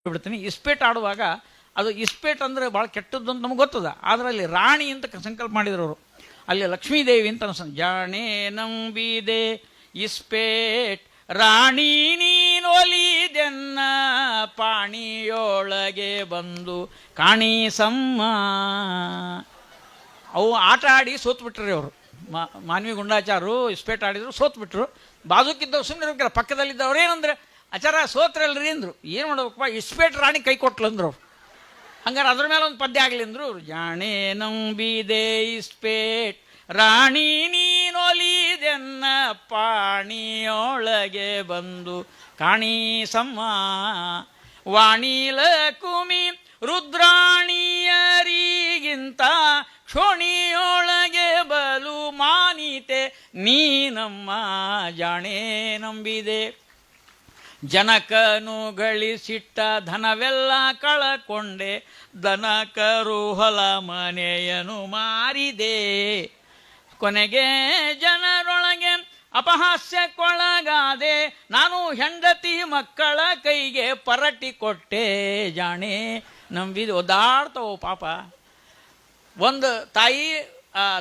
ಬಿಡ್ತೀನಿ. ಇಸ್ಪೇಟ್ ಆಡುವಾಗ ಅದು ಇಸ್ಪೇಟ್ ಅಂದರೆ ಭಾಳ ಕೆಟ್ಟದ್ದು ಅಂತ ನಮ್ಗೆ ಗೊತ್ತದ. ಆದರೆ ಅಲ್ಲಿ ರಾಣಿ ಅಂತ ಸಂಕಲ್ಪ ಮಾಡಿದ್ರು ಅವರು. ಅಲ್ಲಿ ಲಕ್ಷ್ಮೀದೇವಿ ಅಂತ ಅನ್ಸ ಜಾಣೆ ನಂಬಿದೆ ಇಸ್ಪೇಟ್ ರಾಣಿ ನೀನೊಲಿದೆನ್ನ ಪಾಣಿಯೊಳಗೆ ಬಂದು ಕಾಣಿಸಮ್ಮ. ಅವು ಆಟ ಆಡಿ ಸೋತ್ಬಿಟ್ರಿ ಅವರು. ಮಾನ್ವಿ ಗುಂಡಾಚಾರು ಇಸ್ಪೇಟ್ ಆಡಿದ್ರು, ಸೋತ್ಬಿಟ್ರು. ಬಾಜುಕಿದ್ದವ್ರು ಸುಮ್ಮನೆ ಇರ್ಬೇಕಲ್ಲ, ಪಕ್ಕದಲ್ಲಿದ್ದವ್ರು ಏನಂದ್ರೆ ಆಚಾರ ಸೋತ್ರಲ್ರಿ ಅಂದರು. ಏನು ಮಾಡ್ಬೇಕಪ್ಪ, ಇಸ್ಪೇಟ್ ರಾಣಿ ಕೈ ಕೊಟ್ಲು ಅಂದ್ರು ಅವ್ರು. ಹಂಗಾರೆ ಅದ್ರ ಮೇಲೆ ಒಂದು ಪದ್ಯ ಆಗಲಿ ಅಂದರು. ಜಾಣೆ ನಂಬಿದೆ ಇಸ್ಪೇಟ್ ರಾಣಿ ನೀನೊಲಿದೆನ್ನ ಪಾಣಿಯೊಳಗೆ ಬಂದು ಕಾಣಿಸಮ್ಮ. ವಾಣಿಲ ಕುಮಿ ರುದ್ರಾಣಿಯರಿಗಿಂತ ಕ್ಷೋಣಿಯೊಳಗೆ ಬಲು ಮಾನಿತೆ ನೀನಮ್ಮ. ಜಾಣೆ ನಂಬಿದೆ ಜನಕನು ಗಳಿಸಿಟ್ಟ ಧನವೆಲ್ಲ ಕಳಕೊಂಡೆ ದನಕರು ಹೊಲ ಮನೆಯನು ಮಾರಿದೆ. ಕೊನೆಗೆ ಜನರೊಳಗೆ ಅಪಹಾಸ್ಯಕ್ಕೊಳಗಾದೆ ನಾನು ಹೆಂಡತಿ ಮಕ್ಕಳ ಕೈಗೆ ಪರಟಿ ಕೊಟ್ಟೆ. ಜಾಣೆ ನಂಬಿದೆ. ಒದ್ದಾಡ್ತಾವ ಪಾಪ. ಒಂದು ತಾಯಿ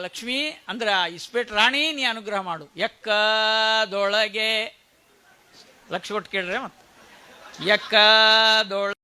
ಲಕ್ಷ್ಮೀ ಅಂದ್ರೆ ಇಸ್ಪೇಟ್ ರಾಣಿ ನೀ ಅನುಗ್ರಹ ಮಾಡು. ಎಕ್ಕದೊಳಗೆ ಲಕ್ಷ ಕೊಟ್ಟು ಕೇಳ್ರೆ ಮತ್ತೆ ಎಕ್ಕದೊಳಗೆ